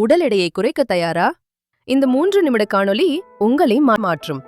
உடல் எடையை குறைக்க தயாரா? இந்த 3 நிமிட காணொளி உங்களை மாற்றும்.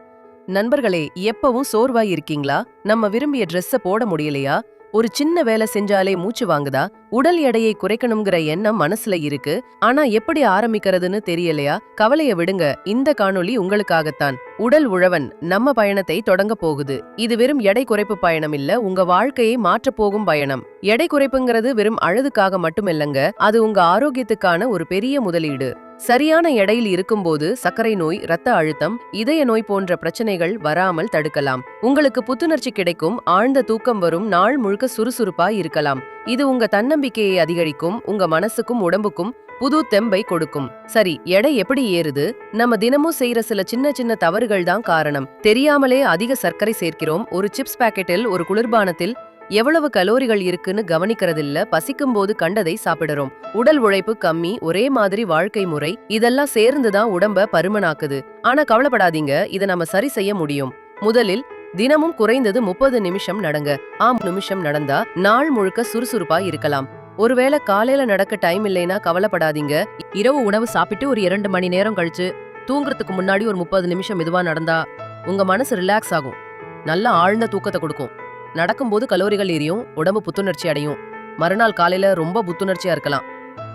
நண்பர்களே, எப்பவும் சோர்வாய் இருக்கீங்களா? நம்ம விரும்பிய ட்ரெஸ்ஸ போட முடியலையா? ஒரு சின்ன வேலை செஞ்சாலே மூச்சு வாங்குதா? உடல் எடையை குறைக்கணுங்கிற எண்ணம் மனசுல இருக்கு. ஆனா எப்படி ஆரம்பிக்கிறதுன்னு தெரியலையா? கவலைய விடுங்க, இந்த காணொளி உங்களுக்காகத்தான். உடல் உழவன் நம்ம பயணத்தை தொடங்க போகுது. இது வெறும் எடை குறைப்பு பயணம் இல்ல, உங்க வாழ்க்கையை மாற்றப் போகும் பயணம். எடை குறைப்புங்கிறது வெறும் அழகுக்காக மட்டுமில்லங்க, அது உங்க ஆரோக்கியத்துக்கான ஒரு பெரிய முதலீடு. சரியான எடையில் இருக்கும்போது சர்க்கரை நோய், இரத்த அழுத்தம், இதய நோய் போன்ற பிரச்சனைகள் வராமல் தடுக்கலாம். உங்களுக்கு புத்துணர்ச்சி கிடைக்கும், ஆழ்ந்த தூக்கம் வரும், நாள் முழுக்க சுறுசுறுப்பா இருக்கலாம். இது உங்க தன்னம்பிக்கையை அதிகரிக்கும், உங்க மனசுக்கும் உடம்புக்கும் புது தெம்பை கொடுக்கும். சரி, எடை எப்படி ஏறுது? நம்ம தினமும் செய்யற சில சின்ன சின்ன தவறுகள் தான் காரணம். தெரியாமலே அதிக சர்க்கரை சேர்க்கிறோம். ஒரு சிப்ஸ் பாக்கெட்டில், ஒரு குளிர்பானத்தில் எவ்வளவு கலோரிகள் இருக்குன்னு கவனிக்கிறதில்ல. பசிக்கும் போது கண்டதை சாப்பிடுறோம். உடல் உழைப்பு கம்மி, ஒரே மாதிரி வாழ்க்கை முறை, இதெல்லாம் சேர்ந்துதான் உடம்ப பருமனாக்குது. ஆனா கவலைப்படாதீங்க, இதை நம்ம சரி செய்ய முடியும். முதலில் தினமும் குறைந்தது 30 நிமிஷம் நடங்க. 5 நிமிஷம் நடந்தா நாள் முழுக்க சுறுசுறுப்பா இருக்கலாம். ஒருவேளை காலையில நடக்க டைம் இல்லைன்னா கவலைப்படாதீங்க. இரவு உணவு சாப்பிட்டு ஒரு 2 மணி நேரம் கழிச்சு தூங்குறதுக்கு முன்னாடி ஒரு 30 நிமிஷம் மெதுவா நடந்தா உங்க மனசு ரிலாக்ஸ் ஆகும். நல்ல ஆழ்ந்த தூக்கத்தை கொடுக்கும். நடக்கும்போது கலோரிகள் எரியும், உடம்பு புத்துணர்ச்சி அடையும். மறுநாள் காலையில ரொம்ப புத்துணர்ச்சியா இருக்கலாம்.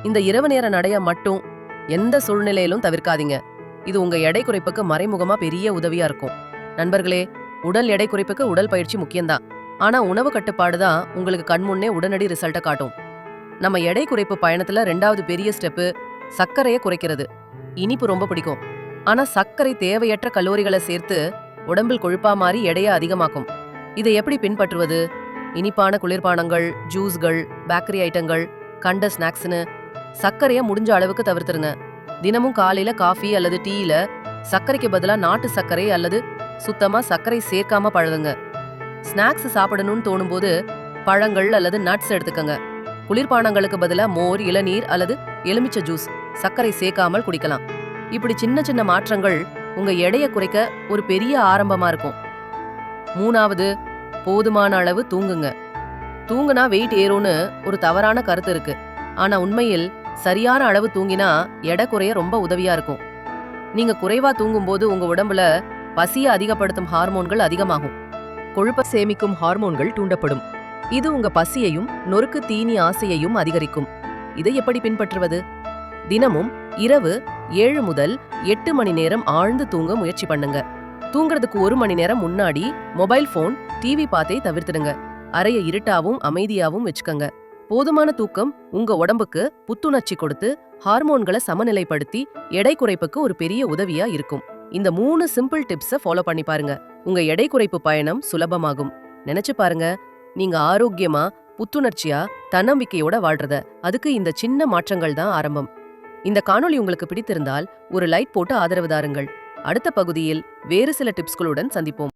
இந்த இரவு நேர நடைய மட்டும் எந்த சூழ்நிலையிலும் தவிர்க்காதீங்க. இது உங்க எடை குறைப்புக்கு மறைமுகமா பெரிய உதவியா இருக்கும். நண்பர்களே, உடல் எடை குறைப்புக்கு உடல் பயிற்சி முக்கியம்தான். ஆனா உணவு கட்டுப்பாடு தான் உங்களுக்கு கண்முன்னே உடனடி ரிசல்ட்டை காட்டும். நம்ம எடை குறைப்பு பயணத்துல 2வது பெரிய ஸ்டெப்பு சர்க்கரையை குறைக்கிறது. இனிப்பு ரொம்ப பிடிக்கும், ஆனா சர்க்கரை தேவையற்ற கலோரிகளை சேர்த்து உடம்பில் கொழுப்பா மாறி எடையை அதிகமாக்கும். இதை எப்படி பின்பற்றுவது? இனிப்பான குளிர்பானங்கள், ஜூஸ்கள், பேக்கரி ஐட்டங்கள், கண்ட ஸ்நாக்ஸ்னு சர்க்கரையை முடிஞ்ச அளவுக்கு தவிர்த்துருங்க. தினமும் காலையில காஃபி அல்லது டீயில சர்க்கரைக்கு பதிலா நாட்டு சர்க்கரை அல்லது சுத்தமா சர்க்கரை சேர்க்காம பழகுங்க. ஸ்நாக்ஸ் சாப்பிடணும்னு தோணும் போது பழங்கள் அல்லது நட்ஸ் எடுத்துக்கங்க. குளிர்பானங்களுக்கு பதிலா மோர், இளநீர் அல்லது எலுமிச்சை ஜூஸ் சர்க்கரை சேர்க்காமல் குடிக்கலாம். இப்படி சின்ன சின்ன மாற்றங்கள் உங்க எடையை குறைக்க ஒரு பெரிய ஆரம்பமா இருக்கும். 3வது, போதுமான அளவு தூங்குங்க. தூங்குனா வெயிட் ஏறும்னு ஒரு தவறான கருத்து இருக்கு. ஆனா உண்மையில் சரியான அளவு தூங்கினா எடை குறைய ரொம்ப உதவியா இருக்கும். நீங்க குறைவா தூங்கும்போது உங்க உடம்புல பசியை அதிகப்படுத்தும் ஹார்மோன்கள் அதிகமாகும். கொழுப்பை சேமிக்கும் ஹார்மோன்கள் தூண்டப்படும். இது உங்க பசியையும் நொறுக்கு தீனி ஆசையையும் அதிகரிக்கும். இதை எப்படி பின்பற்றுவது? தினமும் இரவு 7 முதல் 8 மணி நேரம் ஆழ்ந்து தூங்க முயற்சி பண்ணுங்க. தூங்குறதுக்கு 1 மணி நேரம் முன்னாடி மொபைல் போன், டிவி பார்த்தே தவிர்த்துடுங்க. அறைய இருட்டாவும் அமைதியாவும் வச்சுக்கங்க. போதுமான தூக்கம் உங்க உடம்புக்கு புத்துணர்ச்சி கொடுத்து ஹார்மோன்களை சமநிலைப்படுத்தி எடை குறைப்புக்கு ஒரு பெரிய உதவியா இருக்கும். இந்த 3 சிம்பிள் டிப்ஸை ஃபாலோ பண்ணி பாருங்க. உங்க எடை குறைப்பு பயணம் சுலபமாகும். நினைச்சு பாருங்க, நீங்க ஆரோக்கியமா, புத்துணர்ச்சியா, தன்னம்பிக்கையோட வாழ்றத. அதுக்கு இந்த சின்ன மாற்றங்கள் தான் ஆரம்பம். இந்த காணொளி உங்களுக்கு பிடித்திருந்தால் ஒரு லைக் போட்டு ஆதரவு தாருங்கள். அடுத்த பகுதியில் வேறு சில டிப்ஸ்களுடன் சந்திப்போம்.